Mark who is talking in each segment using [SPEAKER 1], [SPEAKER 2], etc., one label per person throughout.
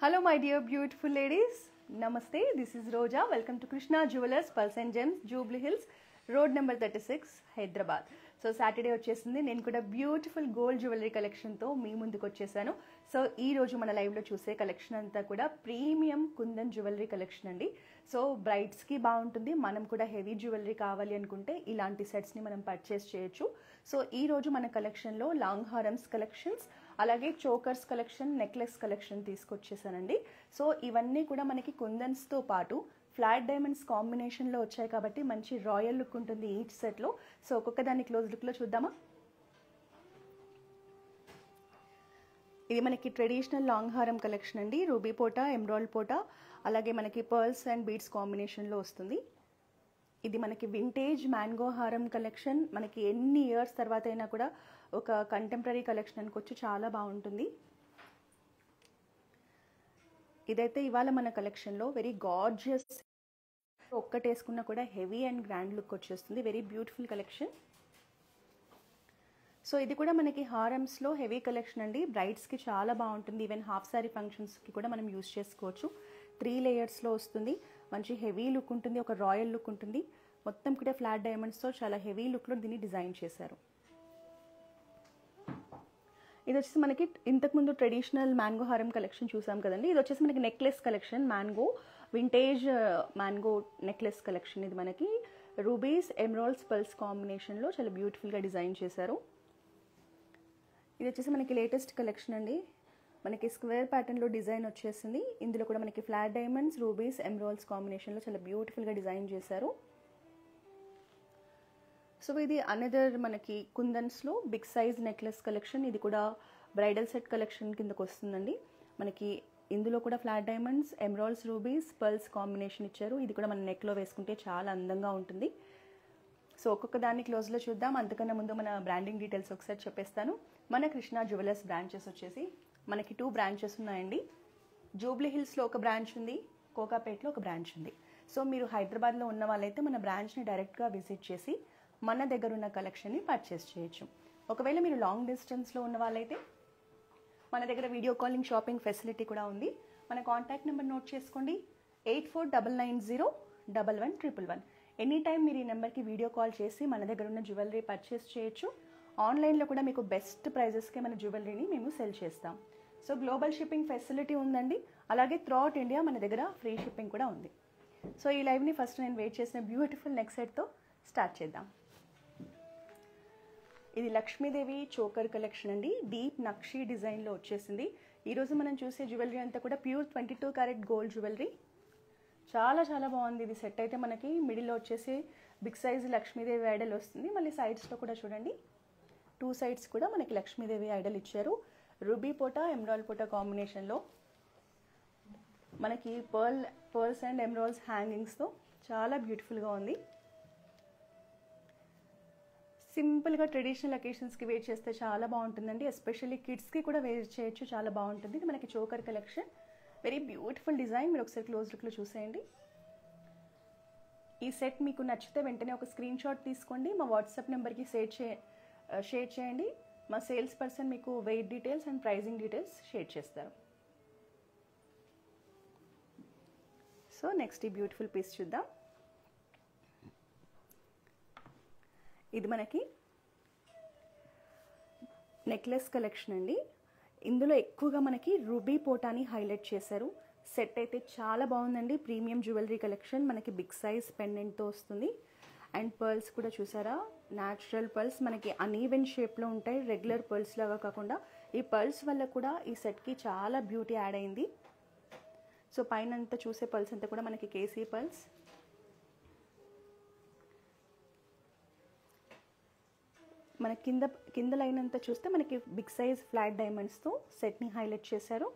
[SPEAKER 1] Hello, my dear beautiful ladies. Namaste. This is Roja. Welcome to Krishna Jewelers, Pulse and Gems, Jubilee Hills, Road number 36, Hyderabad. So Saturday వచ్చేసింది. నేను కూడా beautiful gold jewellery కలెక్షన్తో మీ ముందుకు వచ్చేసాను. So ఈ రోజు మన లైవ్లో చూసే కలెక్షన్ అంతా కూడా ప్రీమియం కుందన్ జ్యువెలరీ కలెక్షన్ అండి. సో బ్రైడ్స్కి బాగుంటుంది. మనం కూడా హెవీ జ్యువెలరీ కావాలి అనుకుంటే ఇలాంటి సెట్స్ని మనం పర్చేస్ చేయొచ్చు. సో ఈ రోజు మన కలెక్షన్లో లాంగ్ హారమ్స్ కలెక్షన్స్, అలాగే చోకర్స్ కలెక్షన్, నెక్లెస్ కలెక్షన్ తీసుకొచ్చేసానండి. సో ఇవన్నీ కూడా మనకి కుందన్స్తో పాటు ఫ్లాట్ డైమండ్స్ కాంబినేషన్లో వచ్చాయి కాబట్టి మంచి రాయల్ లుక్ ఉంటుంది ఈచ్ సెట్లో. సో ఒక్కొక్క దాన్ని క్లోజ్ లుక్లో చూద్దామా. ఇది మనకి ట్రెడిషనల్ లాంగ్ హారం కలెక్షన్ అండి. రూబీ పోటా, ఎమరాల్డ్ పోటా, అలాగే మనకి పర్ల్స్ అండ్ బీడ్స్ కాంబినేషన్లో వస్తుంది. ఇది మనకి వింటేజ్ మ్యాంగో హారం కలెక్షన్. మనకి ఎన్ని ఇయర్స్ తర్వాత అయినా కూడా ఒక కంటెంపరీ కలెక్షన్ అనుకోవచ్చు, చాలా బాగుంటుంది. ఇదైతే ఇవాళ మన కలెక్షన్లో వెరీ గార్జియస్, ఒక్కటేసుకున్నా కూడా హెవీ అండ్ గ్రాండ్ లుక్ వచ్చేస్తుంది. Very beautiful collection. సో ఇది కూడా మనకి హారమ్స్లో హెవీ కలెక్షన్ అండి. బ్రైడ్స్కి చాలా బాగుంటుంది. ఈవెన్ హాఫ్ సారీ ఫంక్షన్స్కి కూడా మనం యూజ్ చేసుకోవచ్చు. 3 లేయర్స్లో వస్తుంది. మంచి హెవీ లుక్ ఉంటుంది, ఒక రాయల్ లుక్ ఉంటుంది. మొత్తం కూడా ఫ్లాట్ డైమండ్స్తో చాలా హెవీ లుక్లో దీన్ని డిజైన్ చేశారు. ఇది వచ్చేసి మనకి ఇంతకుముందు ట్రెడిషనల్ మ్యాంగో హారం కలెక్షన్ చూసాం కదండి. ఇది వచ్చేసి మనకి necklace collection, mango vintage mango necklace collection. ఇది మనకి రూబీస్, ఎమరాల్డ్స్, పర్ల్స్ కాంబినేషన్లో చాలా బ్యూటిఫుల్గా డిజైన్ చేశారు. ఇది వచ్చేసి మనకి లేటెస్ట్ కలెక్షన్ అండి. మనకి స్క్వేర్ ప్యాటర్న్లో డిజైన్ వచ్చేసింది. ఇందులో కూడా మనకి ఫ్లాట్ డైమండ్స్, రూబీస్, ఎమరాల్డ్స్ కాంబినేషన్లో చాలా బ్యూటిఫుల్గా డిజైన్ చేశారు. సో ఇది అనదర్ మనకి కుందన్స్లో బిగ్ సైజ్ నెక్లెస్ కలెక్షన్. ఇది కూడా బ్రైడల్ సెట్ కలెక్షన్ కిందకు వస్తుందండి. మనకి ఇందులో కూడా flat diamonds, emeralds, rubies, pearls combination ఇచ్చారు. ఇది కూడా మన నెక్లో వేసుకుంటే చాలా అందంగా ఉంటుంది. సో ఒక్కొక్క దాన్ని క్లోజ్లో చూద్దాం. అంతకన్నా ముందు మన బ్రాండింగ్ డీటెయిల్స్ ఒకసారి చెప్పేస్తాను. మన కృష్ణ జ్యువెలర్స్ బ్రాంచెస్ వచ్చేసి మనకి 2 బ్రాంచెస్ ఉన్నాయండి. జూబ్లీ హిల్స్లో ఒక బ్రాంచ్ ఉంది, కోకాపేట్లో ఒక బ్రాంచ్ ఉంది. సో మీరు హైదరాబాద్లో ఉన్న వాళ్ళైతే మన బ్రాంచ్ని డైరెక్ట్గా విజిట్ చేసి మన దగ్గర ఉన్న కలెక్షన్ని పర్చేస్ చేయొచ్చు. ఒకవేళ మీరు లాంగ్ డిస్టెన్స్లో ఉన్న వాళ్ళైతే మన దగ్గర వీడియో కాలింగ్, షాపింగ్ ఫెసిలిటీ కూడా ఉంది. మన కాంటాక్ట్ నెంబర్ నోట్ చేసుకోండి, 8499011111. ఎనీ టైం మీరు ఈ నెంబర్కి వీడియో కాల్ చేసి మన దగ్గర ఉన్న జ్యువెలరీ పర్చేస్ చేయొచ్చు. ఆన్లైన్లో కూడా మీకు బెస్ట్ ప్రైజెస్కే మన జ్యువెలరీని మేము సెల్ చేస్తాం. సో గ్లోబల్ షిప్పింగ్ ఫెసిలిటీ ఉందండి. అలాగే త్రూఅవుట్ ఇండియా మన దగ్గర ఫ్రీ షిప్పింగ్ కూడా ఉంది. సో ఈ లైవ్ని ఫస్ట్ నేను వెయిట్ చేసిన బ్యూటిఫుల్ నెక్ సెట్తో స్టార్ట్ చేద్దాం. ఇది లక్ష్మీదేవి చోకర్ కలెక్షన్ అండి. డీప్ నక్షీ డిజైన్లో వచ్చేసింది. ఈరోజు మనం చూసే జ్యువెలరీ అంతా కూడా ప్యూర్ 22 క్యారెట్ గోల్డ్ జ్యువెలరీ. చాలా చాలా బాగుంది. ఇది సెట్ అయితే మనకి మిడిల్లో వచ్చేసి బిగ్ సైజ్ లక్ష్మీదేవి ఐడల్ వస్తుంది. మళ్ళీ సైడ్స్లో కూడా చూడండి, 2 సైడ్స్ కూడా మనకి లక్ష్మీదేవి ఐడల్ ఇచ్చారు. రూబీ పోటా, ఎమరాల్డ్ పోటా కాంబినేషన్లో మనకి పర్ల్స్ అండ్ ఎమరాల్డ్స్ హ్యాంగింగ్స్తో చాలా బ్యూటిఫుల్గా ఉంది. సింపుల్గా ట్రెడిషనల్ అకేషన్స్కి వేర్ చేస్తే చాలా బాగుంటుందండి. ఎస్పెషల్లీ కిడ్స్కి కూడా వేర్ చేయొచ్చు, చాలా బాగుంటుంది. ఇది మనకి choker collection, very beautiful design. మీరు ఒకసారి క్లోజ్ లుక్లో చూసేయండి. ఈ సెట్ మీకు నచ్చితే వెంటనే ఒక స్క్రీన్ షాట్ తీసుకోండి, మా వాట్సాప్ నెంబర్కి షేర్ చేయండి. మా సేల్స్ పర్సన్ మీకు weight details and pricing details share చేస్తారు. సో నెక్స్ట్ ఈ బ్యూటిఫుల్ పీస్ చూద్దాం. ఇది మనకి నెక్లెస్ కలెక్షన్ అండి. ఇందులో ఎక్కువగా మనకి రూబీ పోటాని హైలైట్ చేశారు. సెట్ అయితే చాలా బాగుందండి. Premium jewellery collection. మనకి బిగ్ సైజ్ పెండెంట్తో వస్తుంది. అండ్ పర్ల్స్ కూడా చూసారా, న్యాచురల్ పర్ల్స్ మనకి అన్ఈవెన్ షేప్లో ఉంటాయి, రెగ్యులర్ పర్ల్స్ లాగా కాకుండా. ఈ పర్ల్స్ వల్ల కూడా ఈ సెట్కి చాలా బ్యూటీ యాడ్ అయింది. సో పైన అంతా చూసే పర్ల్స్ అంతా కూడా మనకి కేసీ పర్ల్స్. మన కింద లైన్ అంతా చూస్తే మనకి బిగ్ సైజ్ ఫ్లాట్ డైమండ్స్తో సెట్ని హైలైట్ చేశారు.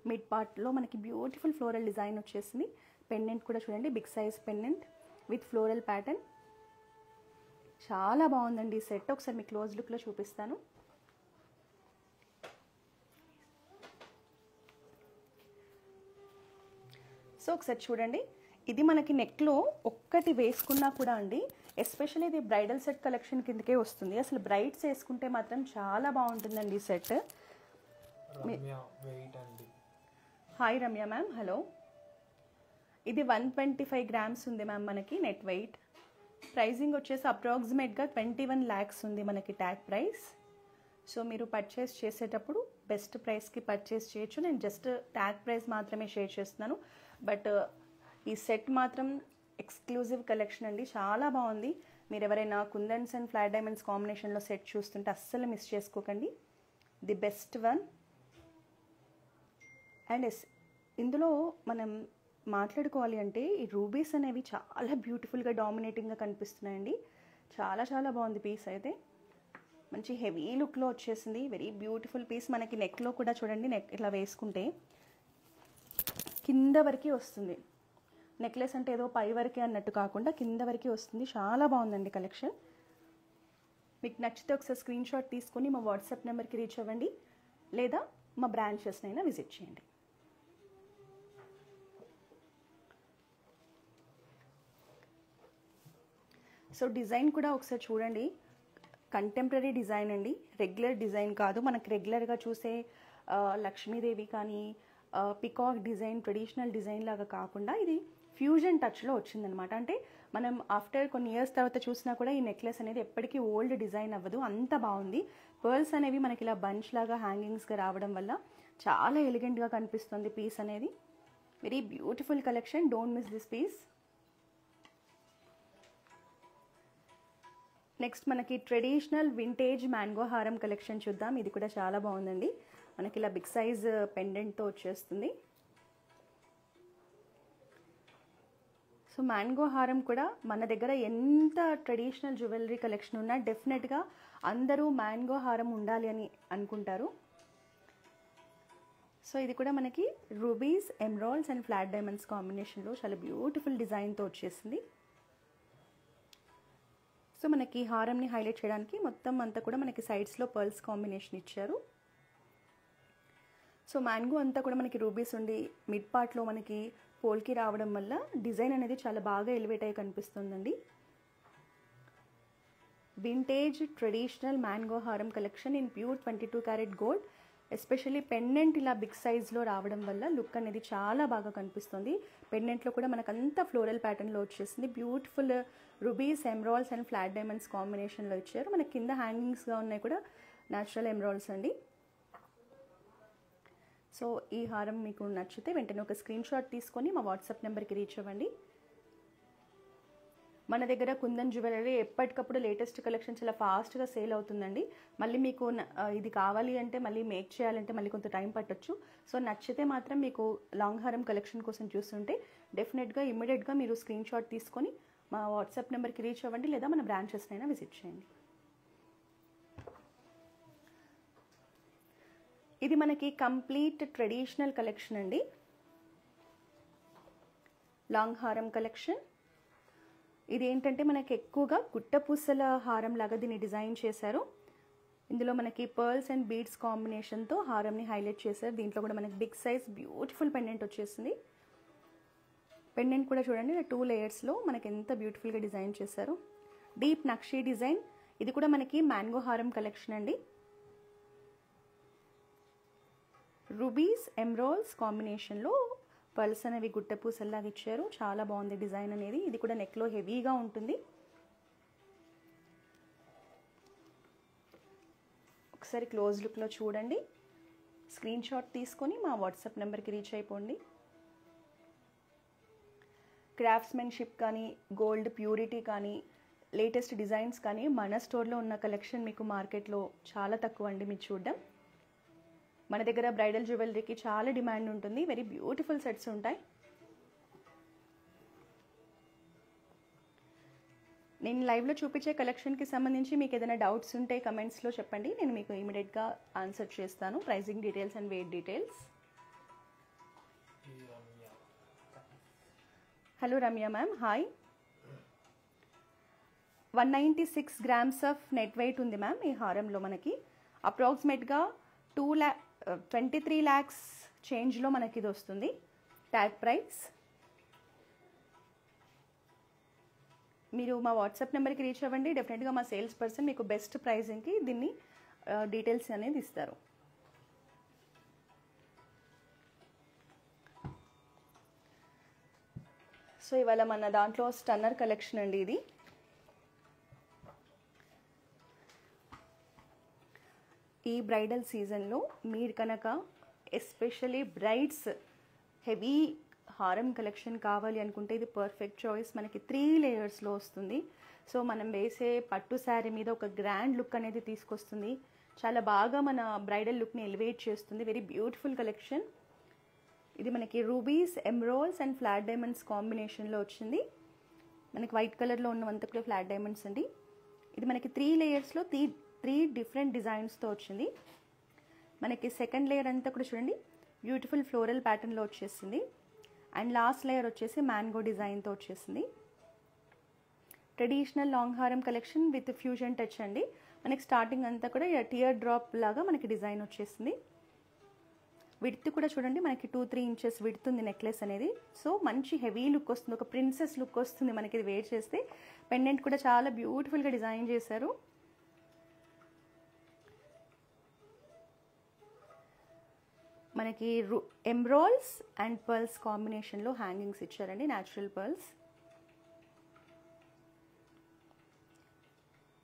[SPEAKER 1] మిడ్ పార్ట్లో మనకి బ్యూటిఫుల్ ఫ్లోరల్ డిజైన్ వచ్చేసింది. పెండెంట్ కూడా చూడండి, big size pendant with floral pattern. చాలా బాగుందండి ఈ సెట్. ఒకసారి మీ క్లోజ్ లుక్లో చూపిస్తాను. సో ఒకసారి చూడండి, ఇది మనకి నెక్లో ఒక్కటి వేసుకున్నా కూడా అండి, ఎస్పెషల్లీ ఇది బ్రైడల్ సెట్ కలెక్షన్ కిందకే వస్తుంది. అసలు బ్రైడ్స్ వేసుకుంటే మాత్రం చాలా బాగుంటుందండి ఈ set. Hi Ramya ma'am, hello. ఇది 125 గ్రామ్స్ ఉంది మ్యామ్ మనకి నెట్ వెయిట్. ప్రైజింగ్ వచ్చేసి అప్రాక్సిమేట్గా 21 lakhs ఉంది మనకి ట్యాగ్ ప్రైస్. సో మీరు పర్చేస్ చేసేటప్పుడు బెస్ట్ ప్రైస్కి పర్చేస్ చేయొచ్చు. నేను జస్ట్ ట్యాగ్ ప్రైస్ మాత్రమే షేర్ చేస్తున్నాను. బట్ ఈ సెట్ మాత్రం ఎక్స్క్లూజివ్ కలెక్షన్ అండి, చాలా బాగుంది. మీరు ఎవరైనా కుందన్స్ అండ్ ఫ్లాట్ డైమండ్స్ కాంబినేషన్లో సెట్ చూస్తుంటే అస్సలు మిస్ చేసుకోకండి. The best one. అండ్ ఇందులో మనం మాట్లాడుకోవాలి అంటే ఈ రూబీస్ అనేవి చాలా బ్యూటిఫుల్గా డామినేటింగ్గా కనిపిస్తున్నాయండి. చాలా చాలా బాగుంది పీస్ అయితే. మంచి హెవీ లుక్లో వచ్చేసింది. Very beautiful piece. మనకి నెక్లో కూడా చూడండి, నెక్ ఇట్లా వేసుకుంటే కింద వరకు వస్తుంది. నెక్లెస్ అంటే ఏదో పై వరకే అన్నట్టు కాకుండా కింద వరకు వస్తుంది. చాలా బాగుందండి కలెక్షన్. మీకు నచ్చితే ఒకసారి స్క్రీన్ షాట్ తీసుకొని మా వాట్సాప్ నెంబర్కి రీచ్ అవ్వండి, లేదా మా బ్రాంచెస్నైనా విజిట్ చేయండి. సో డిజైన్ కూడా ఒకసారి చూడండి. కంటెంపరీ డిజైన్ అండి, రెగ్యులర్ డిజైన్ కాదు. మనకు రెగ్యులర్గా చూసే లక్ష్మీదేవి కానీ పికాక్ డిజైన్, ట్రెడిషనల్ డిజైన్ లాగా కాకుండా ఇది ఫ్యూజన్ టచ్లో వచ్చిందనమాట. అంటే మనం ఆఫ్టర్ కొన్ని ఇయర్స్ తర్వాత చూసినా కూడా ఈ నెక్లెస్ అనేది ఎప్పటికీ ఓల్డ్ డిజైన్ అవ్వదు, అంత బాగుంది. పర్ల్స్ అనేవి మనకి ఇలా బంచ్ లాగా హ్యాంగింగ్స్గా రావడం వల్ల చాలా ఎలిగెంట్గా కనిపిస్తుంది పీస్ అనేది. Very beautiful collection. Don't miss this piece. Next మనకి ట్రెడిషనల్ వింటేజ్ మ్యాంగో హారం కలెక్షన్ చూద్దాం. ఇది కూడా చాలా బాగుందండి. మనకి ఇలా బిగ్ సైజ్ పెండెంట్తో వచ్చేస్తుంది. సో మ్యాంగో హారం కూడా మన దగ్గర ఎంత ట్రెడిషనల్ జ్యువెలరీ కలెక్షన్ ఉన్నా డెఫినెట్గా అందరూ మ్యాంగో హారం ఉండాలి అని అనుకుంటారు. సో ఇది కూడా మనకి rubies, emeralds and flat diamonds కాంబినేషన్లో చాలా బ్యూటిఫుల్ డిజైన్తో వచ్చేసింది. సో మనకి హారంని హైలైట్ చేయడానికి మొత్తం అంతా కూడా మనకి సైడ్స్లో పర్ల్స్ కాంబినేషన్ ఇచ్చారు. సో మ్యాంగో అంతా కూడా మనకి రూబీస్ ఉండి మిడ్ పార్ట్లో మనకి పోల్కి రావడం వల్ల డిజైన్ అనేది చాలా బాగా ఎలివేట్ అయ్యి కనిపిస్తుందండి. వింటేజ్ ట్రెడిషనల్ మ్యాంగో హారం collection in pure 22 carat gold. Especially pendant ఇలా బిగ్ సైజ్లో రావడం వల్ల లుక్ అనేది చాలా బాగా కనిపిస్తుంది. పెండెంట్లో కూడా మనకు అంతా ఫ్లోరల్ ప్యాటర్న్లో వచ్చేసింది. Beautiful rubies, emeralds and flat diamonds కాంబినేషన్లో ఇచ్చారు. మనకి కింద హ్యాంగింగ్స్గా ఉన్నాయి కూడా న్యాచురల్ ఎమరాల్డ్స్ అండి. సో ఈ హారం మీకు నచ్చితే వెంటనే ఒక స్క్రీన్ షాట్ తీసుకొని మా వాట్సాప్ నెంబర్కి రీచ్ అవ్వండి. మన దగ్గర కుందన్ జ్యువెలరీ ఎప్పటికప్పుడు లేటెస్ట్ కలెక్షన్ చాలా ఫాస్ట్గా సేల్ అవుతుందండి. మళ్ళీ మీకు ఇది కావాలి అంటే మళ్ళీ మేక్ చేయాలంటే మళ్ళీ కొంత టైం పట్టొచ్చు. సో నచ్చితే మాత్రం మీకు లాంగ్ హారం కలెక్షన్ కోసం చూస్తుంటే డెఫినెట్గా ఇమ్మీడియట్గా మీరు స్క్రీన్ షాట్ తీసుకొని మా వాట్సాప్ నెంబర్కి రీచ్ అవ్వండి, లేదా మన బ్రాంచెస్నైనా విజిట్ చేయండి. ఇది మనకి కంప్లీట్ ట్రెడిషనల్ కలెక్షన్ అండి. లాంగ్ హారం కలెక్షన్. ఇది ఏంటంటే మనకి ఎక్కువగా గుట్టపూసల హారం లాగా దీన్ని డిజైన్ చేశారు. ఇందులో మనకి పర్ల్స్ అండ్ బీడ్స్ కాంబినేషన్తో హారంని హైలైట్ చేశారు. దీంట్లో కూడా మనకి బిగ్ సైజ్ బ్యూటిఫుల్ పెండెంట్ వచ్చేసింది. పెండెంట్ కూడా చూడండి 2 లేయర్స్లో మనకి ఎంత బ్యూటిఫుల్గా డిజైన్ చేశారు. Deep nakshi design. ఇది కూడా మనకి మ్యాంగో హారం కలెక్షన్ అండి. రూబీస్, ఎమరాల్డ్స్ కాంబినేషన్లో పర్ల్స్ అనేవి గుట్టపూసల్లాగా ఇచ్చారు. చాలా బాగుంది డిజైన్ అనేది. ఇది కూడా నెక్లో హెవీగా ఉంటుంది. ఒకసారి క్లోజ్ లుక్లో చూడండి. స్క్రీన్ షాట్ తీసుకొని మా వాట్సాప్ నెంబర్కి రీచ్ అయిపోండి. క్రాఫ్ట్స్మెన్షిప్ కానీ, గోల్డ్ ప్యూరిటీ కానీ, లేటెస్ట్ డిజైన్స్ కానీ మన స్టోర్లో ఉన్న కలెక్షన్ మీకు మార్కెట్లో చాలా తక్కువ అండి మీరు చూడడం. మన దగ్గర బ్రైడల్ జ్యువెలరీకి చాలా డిమాండ్ ఉంటుంది. వెరీ బ్యూటిఫుల్ సెట్స్ ఉంటాయి. నేను లైవ్లో చూపించే కలెక్షన్కి సంబంధించి మీకు ఏదైనా డౌట్స్ ఉంటే కమెంట్స్లో చెప్పండి, నేను మీకు ఇమీడియట్గా ఆన్సర్ చేస్తాను. Pricing details and weight details. Hello Ramya ma'am, hi. 196 grams of net weight ఉంది మ్యామ్ ఈ హారంలో. మనకి అప్రాక్సిమేట్గా 23 lakhs చేంజ్లో మనకి ఇది వస్తుంది ట్యాగ్ ప్రైస్. మీరు మా వాట్సాప్ నెంబర్కి రీచ్ అవ్వండి, డెఫినెట్గా మా సేల్స్ పర్సన్ మీకు బెస్ట్ ప్రైజింగ్కి దీన్ని డీటెయిల్స్ అనేది ఇస్తారు. సో ఇవాళ మన దాంట్లో స్టన్నర్ కలెక్షన్ అండి ఇది. ఈ బ్రైడల్ సీజన్లో మీరు కనుక ఎస్పెషల్లీ బ్రైడ్స్ హెవీ హారం కలెక్షన్ కావాలి అనుకుంటే ఇది పర్ఫెక్ట్ చాయిస్. మనకి 3 లేయర్స్లో వస్తుంది. సో మనం వేసే పట్టు శారీ మీద ఒక గ్రాండ్ లుక్ అనేది తీసుకొస్తుంది. చాలా బాగా మన బ్రైడల్ లుక్ని ఎలివేట్ చేస్తుంది. Very beautiful collection. ఇది మనకి rubies, emeralds and flat diamonds కాంబినేషన్లో వచ్చింది. మనకి వైట్ కలర్లో ఉన్నవంతా కూడా ఫ్లాట్ డైమండ్స్ అండి. ఇది మనకి 3 లేయర్స్లో 3 డిఫరెంట్ డిజైన్స్తో వచ్చింది. మనకి సెకండ్ లేయర్ అంతా కూడా చూడండి బ్యూటిఫుల్ ఫ్లోరల్ ప్యాటర్న్లో వచ్చేసింది. అండ్ లాస్ట్ లేయర్ వచ్చేసి మ్యాంగో డిజైన్తో వచ్చేసింది. ట్రెడిషనల్ లాంగ్ హారం కలెక్షన్ విత్ ఫ్యూజన్ టచ్ అండి. మనకి స్టార్టింగ్ అంతా కూడా టియర్ డ్రాప్ లాగా మనకి డిజైన్ వచ్చేసింది. విడ్త్ కూడా చూడండి మనకి 2-3 ఇంచెస్ విడ్త్ ఉంది నెక్లెస్ అనేది. సో మంచి హెవీ లుక్ వస్తుంది, ఒక ప్రిన్సెస్ లుక్ వస్తుంది మనకి ఇది వేర్ చేస్తే. పెండెంట్ కూడా చాలా బ్యూటిఫుల్గా డిజైన్ చేశారు. మనకి ఎమరాల్డ్స్ అండ్ పర్ల్స్ కాంబినేషన్లో హ్యాంగింగ్స్ ఇచ్చారండి, న్యాచురల్ పర్ల్స్.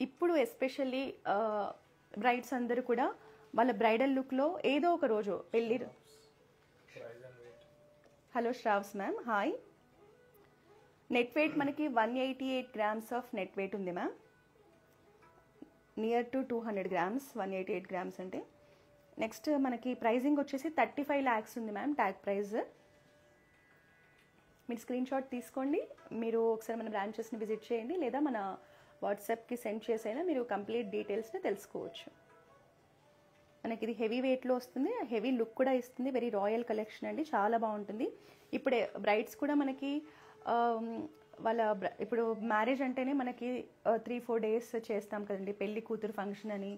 [SPEAKER 1] ఇప్పుడు ఎస్పెషల్లీ బ్రైడ్స్ అందరూ కూడా వాళ్ళ బ్రైడల్ లుక్లో ఏదో ఒక రోజు పెళ్ళి. Hello Shravs ma'am, hi. Net weight మనకి 188 grams ఆఫ్ నెట్ వెయిట్ ఉంది ma'am. Near to 200 grams, 188 grams అంటే. నెక్స్ట్ మనకి ప్రైజింగ్ వచ్చేసి 35 lakhs ఉంది మ్యామ్ ట్యాగ్ ప్రైజ్. మీరు స్క్రీన్ షాట్ తీసుకోండి. మీరు ఒకసారి మన బ్రాంచెస్ని విజిట్ చేయండి, లేదా మన వాట్సాప్కి సెండ్ చేసైనా మీరు కంప్లీట్ డీటెయిల్స్ని తెలుసుకోవచ్చు. మనకి ఇది హెవీ వెయిట్లో వస్తుంది, హెవీ లుక్ కూడా ఇస్తుంది. వెరీ రాయల్ కలెక్షన్ అండి, చాలా బాగుంటుంది. ఇప్పుడే బ్రైడ్స్ కూడా మనకి వాళ్ళ ఇప్పుడు మ్యారేజ్ అంటేనే మనకి 3-4 days చేస్తాం కదండి. పెళ్లి కూతురు ఫంక్షన్ అని,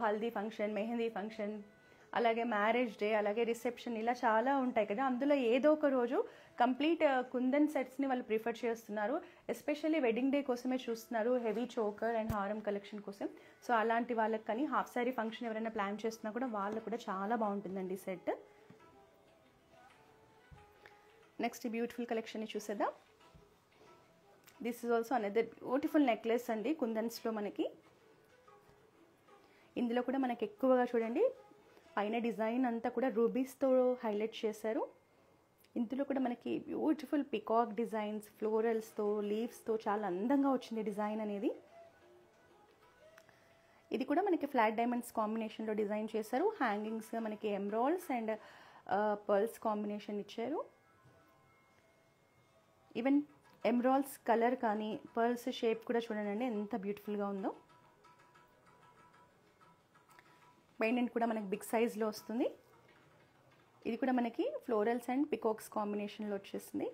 [SPEAKER 1] హల్దీ ఫంక్షన్, మెహందీ ఫంక్షన్, అలాగే మ్యారేజ్ డే, అలాగే రిసెప్షన్, ఇలా చాలా ఉంటాయి కదా. అందులో ఏదో ఒక రోజు కంప్లీట్ కుందన్ సెట్స్ని వాళ్ళు ప్రిఫర్ చేస్తున్నారు. ఎస్పెషల్లీ వెడ్డింగ్ డే కోసమే చూస్తున్నారు, హెవీ చోకర్ అండ్ హారం కలెక్షన్ కోసం. సో అలాంటి వాళ్ళకి కానీ హాఫ్ శారీ ఫంక్షన్ ఎవరైనా ప్లాన్ చేస్తున్నా కూడా వాళ్ళకు కూడా చాలా బాగుంటుందండి సెట్. నెక్స్ట్ బ్యూటిఫుల్ కలెక్షన్ని చూసేద్దాం. This is also another beautiful necklace అండి కుందన్స్లో మనకి. ఇందులో కూడా మనకి ఎక్కువగా చూడండి పైన డిజైన్ అంతా కూడా రూబీస్తో హైలైట్ చేశారు. ఇందులో కూడా మనకి బ్యూటిఫుల్ పికాక్ డిజైన్స్, ఫ్లోరల్స్తో, లీవ్స్తో చాలా అందంగా వచ్చింది డిజైన్ అనేది. ఇది కూడా మనకి ఫ్లాట్ డైమండ్స్ కాంబినేషన్లో డిజైన్ చేశారు. హ్యాంగింగ్స్ మనకి ఎమరాల్డ్స్ అండ్ పర్ల్స్ కాంబినేషన్ ఇచ్చారు. ఈవెన్ ఎమరాల్డ్స్ కలర్ కానీ పర్ల్స్ షేప్ కూడా చూడండి ఎంత బ్యూటిఫుల్గా ఉందో. పెండెంట్ కూడా మనకి బిగ్ సైజ్లో వస్తుంది. ఇది కూడా మనకి ఫ్లోరల్స్ అండ్ పికాక్స్ కాంబినేషన్లో వచ్చేసింది.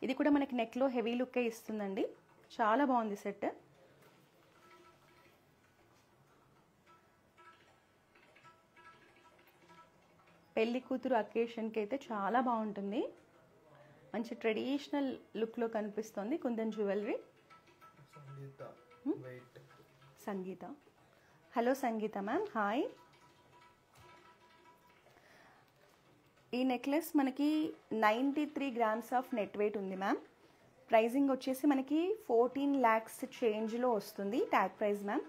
[SPEAKER 1] ఇది కూడా మనకి నెక్లో హెవీ లుక్కే ఇస్తుందండి, చాలా బాగుంది సెట్. పెళ్లి కూతురు అకేషన్కి అయితే చాలా బాగుంటుంది. మంచి ట్రెడిషనల్ లుక్లో కనిపిస్తుంది కుందన్ జ్యువెలరీ. సంగీత, హలో సంగీత మ్యామ్, హాయ్. ఈ నెక్లెస్ మనకి 93 grams ఆఫ్ నెట్ వెయిట్ ఉంది మ్యామ్. ప్రైజింగ్ వచ్చేసి మనకి 14 lakhs చేంజ్లో వస్తుంది ట్యాగ్ ప్రైస్ మ్యామ్.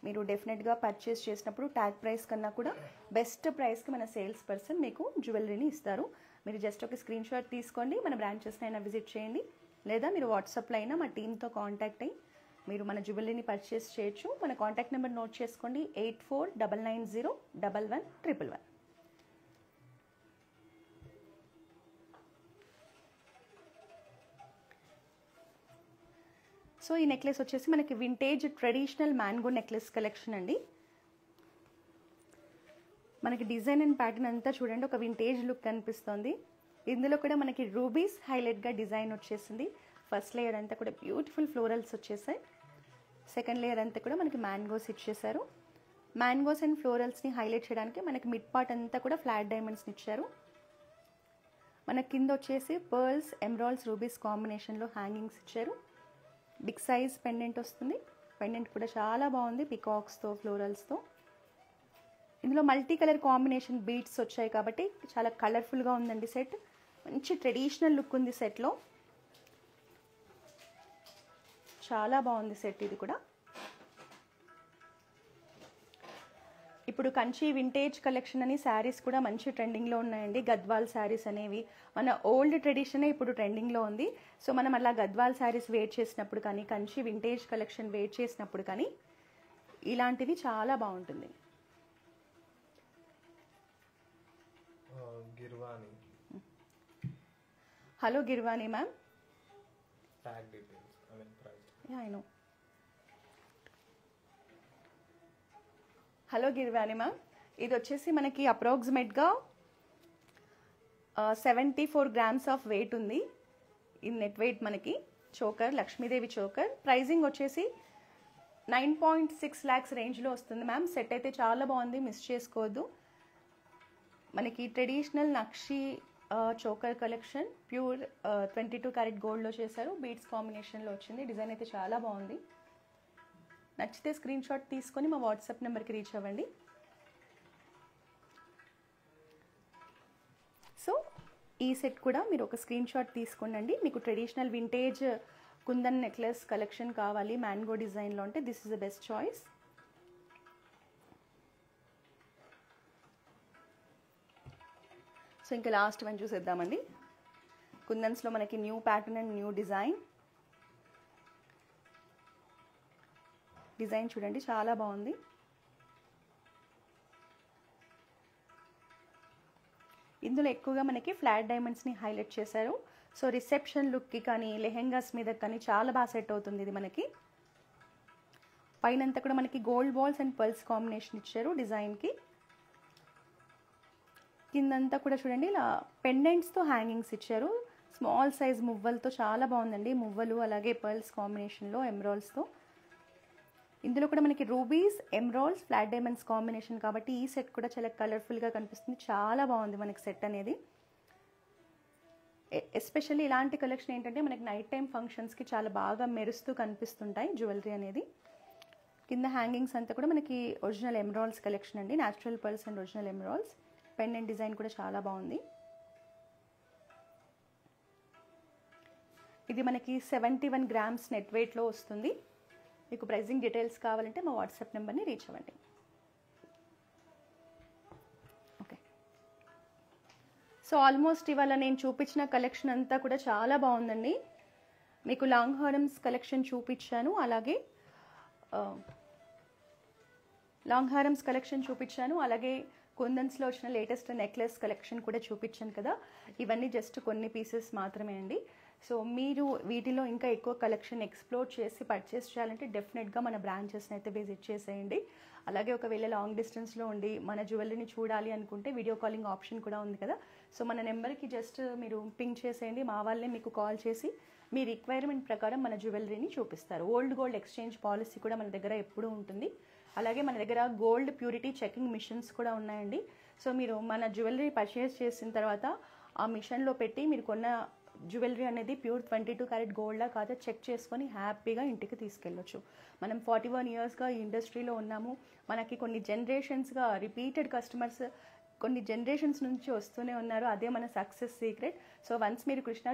[SPEAKER 1] మీరు డెఫినెట్గా పర్చేస్ చేసినప్పుడు ట్యాగ్ ప్రైస్ కన్నా కూడా బెస్ట్ ప్రైస్కి మన సేల్స్ పర్సన్ మీకు జ్యువెలరీని ఇస్తారు. మీరు జస్ట్ ఒక స్క్రీన్ షాట్ తీసుకోండి, మన బ్రాంచెస్ని అయినా విజిట్ చేయండి, లేదా మీరు వాట్సాప్లో అయినా మా టీంతో కాంటాక్ట్ అయ్యి మీరు మన జ్యువెలరీని పర్చేస్ చేయొచ్చు. మన కాంటాక్ట్ నెంబర్ నోట్ చేసుకోండి, 8499011111. సో ఈ నెక్లెస్ వచ్చేసి మనకి vintage traditional mango necklace collection అండి. మనకి డిజైన్ అండ్ ప్యాటర్న్ అంతా చూడండి ఒక వింటేజ్ లుక్ కనిపిస్తుంది. ఇందులో కూడా మనకి రూబీస్ హైలైట్గా డిజైన్ వచ్చేసింది. ఫస్ట్ లేయర్ అంతా కూడా బ్యూటిఫుల్ ఫ్లోరల్స్ వచ్చేసాయి. సెకండ్ లేయర్ అంతా కూడా మనకి మ్యాంగోస్ ఇచ్చేసారు. మ్యాంగోస్ అండ్ ఫ్లోరల్స్ని హైలైట్ చేయడానికి మనకి మిడ్ పార్ట్ అంతా కూడా ఫ్లాట్ డైమండ్స్ని ఇచ్చారు. మన కింద వచ్చేసి పర్ల్స్, ఎమరాల్డ్స్, రూబీస్ కాంబినేషన్లో హ్యాంగింగ్స్ ఇచ్చారు. బిగ్ సైజ్ పెండెంట్ వస్తుంది. పెండెంట్ కూడా చాలా బాగుంది పికాక్స్తో, ఫ్లోరల్స్తో. ఇందులో మల్టీ కలర్ కాంబినేషన్ బీడ్స్ వచ్చాయి కాబట్టి చాలా కలర్ఫుల్గా ఉందండి సెట్. మంచి ట్రెడిషనల్ లుక్ ఉంది సెట్లో. చాలా బాగుంది సెట్ ఇది కూడా. ఇప్పుడు కంచి వింటేజ్ కలెక్షన్ అని శారీస్ కూడా మంచి ట్రెండింగ్లో ఉన్నాయండి. గద్వాల్ శారీస్ అనేవి మన ఓల్డ్ ట్రెడిషనే ఇప్పుడు ట్రెండింగ్లో ఉంది. సో మనం అలా గద్వాల్ శారీస్ వేర్ చేసినప్పుడు కానీ, కంచి వింటేజ్ కలెక్షన్ వేర్ చేసినప్పుడు కానీ ఇలాంటివి చాలా బాగుంటుంది.
[SPEAKER 2] Girvani.
[SPEAKER 1] Hello Girvani ma'am.
[SPEAKER 2] Tag details, I mean price.
[SPEAKER 1] Yeah, I know. Hello Girvani ma'am, ఇది వచ్చేసి మనకి అప్రాక్సిమేట్గా 74 grams ఆఫ్ వెయిట్ ఉంది. ఇది నెట్ వెయిట్ మనకి. Choker Lakshmidevi choker. ప్రైజింగ్ వచ్చేసి 9.6 lakhs రేంజ్లో వస్తుంది మ్యామ్. సెట్ అయితే చాలా బాగుంది, మిస్ చేసుకోవద్దు. మనకి ట్రెడిషనల్ నక్షి చోకర్ కలెక్షన్ ప్యూర్ 22 క్యారెట్ గోల్డ్లో చేశారు. బీడ్స్ కాంబినేషన్లో వచ్చింది. డిజైన్ అయితే చాలా బాగుంది. నచ్చితే స్క్రీన్ షాట్ తీసుకొని మా వాట్సాప్ నెంబర్కి రీచ్ అవ్వండి. సో ఈ సెట్ కూడా మీరు ఒక స్క్రీన్ షాట్ తీసుకోండి. మీకు traditional vintage kundan necklace collection కావాలి మ్యాంగో డిజైన్లో అంటే this is the best choice. So ఇంకా లాస్ట్ వన్ చూసేద్దామండి. కుందన్స్లో మనకి new pattern and new design. Design చూడండి చాలా బాగుంది. ఇందులో ఎక్కువగా మనకి ఫ్లాట్ డైమండ్స్ని హైలైట్ చేశారు. సో రిసెప్షన్ లుక్కి కానీ లెహెంగాస్ మీద కానీ చాలా బాగా సెట్ అవుతుంది ఇది మనకి. పైనంతా కూడా మనకి gold balls and pearls combination ఇచ్చారు డిజైన్కి. కిందంతా కూడా చూడండి ఇలా పెండెంట్స్తో హ్యాంగింగ్స్ ఇచ్చారు. స్మాల్ సైజ్ మువ్వలతో చాలా బాగుందండి. మువ్వలు అలాగే పర్ల్స్ కాంబినేషన్లో ఎమరాల్డ్స్తో. ఇందులో కూడా మనకి rubies, emeralds, flat diamonds combination కాబట్టి ఈ సెట్ కూడా చాలా కలర్ఫుల్గా కనిపిస్తుంది. చాలా బాగుంది మనకి సెట్ అనేది. ఎస్పెషల్లీ ఇలాంటి కలెక్షన్ ఏంటంటే మనకి నైట్ టైం ఫంక్షన్స్కి చాలా బాగా మెరుస్తూ కనిపిస్తుంటాయి జ్యువెలరీ అనేది. కింద హ్యాంగింగ్స్ అంతా కూడా మనకి ఒరిజినల్ ఎమరాల్డ్స్ కలెక్షన్ అండి. Natural pearls and original emeralds. Pendant design కూడా చాలా బాగుంది. ఇది మనకి 71 grams నెట్ వెయిట్లో వస్తుంది. మీకు ప్రైజింగ్ డీటెయిల్స్ కావాలంటే మా వాట్సాప్ నెంబర్ని రీచ్ అవ్వండి. ఓకే. సో ఆల్మోస్ట్ ఇవాళ నేను చూపించిన కలెక్షన్ అంతా కూడా చాలా బాగుందండి. మీకు లాంగ్ హారమ్స్ కలెక్షన్ చూపించాను, అలాగే అలాగే కుందన్స్లో వచ్చిన లేటెస్ట్ నెక్లెస్ కలెక్షన్ కూడా చూపించాను కదా. ఇవన్నీ జస్ట్ కొన్ని పీసెస్ మాత్రమే అండి. సో మీరు వీటిలో ఇంకా ఎక్కువ కలెక్షన్ ఎక్స్ప్లోర్ చేసి పర్చేస్ చేయాలంటే డెఫినెట్గా మన బ్రాంచెస్ని అయితే విజిట్ చేసేయండి. అలాగే ఒకవేళ లాంగ్ డిస్టెన్స్లో ఉండి మన జ్యువెలరీని చూడాలి అనుకుంటే వీడియో కాలింగ్ ఆప్షన్ కూడా ఉంది కదా. సో మన నెంబర్కి జస్ట్ మీరు పింక్ చేసేయండి. మా వాళ్ళే మీకు కాల్ చేసి మీ రిక్వైర్మెంట్ ప్రకారం మన జ్యువెలరీని చూపిస్తారు. ఓల్డ్ గోల్డ్ ఎక్స్చేంజ్ పాలసీ కూడా మన దగ్గర ఎప్పుడూ ఉంటుంది. అలాగే మన దగ్గర గోల్డ్ ప్యూరిటీ చెకింగ్ మిషన్స్ కూడా ఉన్నాయండి. సో మీరు మన జ్యువెలరీ పర్చేస్ చేసిన తర్వాత ఆ మిషన్లో పెట్టి మీరు కొన్న జ్యువెలరీ అనేది ప్యూర్ 22 క్యారెట్ గోల్డా కాదా చెక్ చేసుకొని హ్యాపీగా ఇంటికి తీసుకెళ్ళొచ్చు. మనం 41 yearsగా ఈ ఇండస్ట్రీలో ఉన్నాము. మనకి కొన్ని జనరేషన్స్గా రిపీటెడ్ కస్టమర్స్ కొన్ని జనరేషన్స్ నుంచి వస్తూనే ఉన్నారు. అదే మన సక్సెస్ సీక్రెట్. సో వన్స్ మీరు కృష్ణ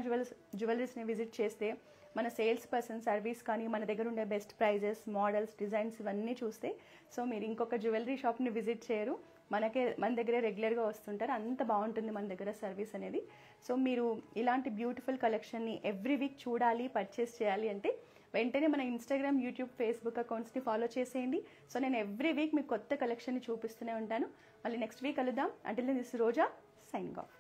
[SPEAKER 1] జ్యువెలరీస్ని విజిట్ చేస్తే మన సేల్స్ పర్సన్ సర్వీస్ కానీ మన దగ్గర ఉండే బెస్ట్ ప్రైజెస్, మోడల్స్, డిజైన్స్ ఇవన్నీ చూస్తే సో మీరు ఇంకొక జ్యువెలరీ షాప్ని విజిట్ చేయరు. మన దగ్గరే రెగ్యులర్గా వస్తుంటారు. అంత బాగుంటుంది మన దగ్గర సర్వీస్ అనేది. సో మీరు ఇలాంటి బ్యూటిఫుల్ కలెక్షన్ని ఎవ్రీ వీక్ చూడాలి, పర్చేస్ చేయాలి అంటే వెంటనే మన ఇన్స్టాగ్రామ్, యూట్యూబ్, ఫేస్బుక్ అకౌంట్స్ని ఫాలో చేసేయండి. సో నేను ఎవ్రీ వీక్ మీకు కొత్త కలెక్షన్ని చూపిస్తూనే ఉంటాను. మళ్ళీ నెక్స్ట్ వీక్ కలుద్దాం. Until then this is Roja signing of.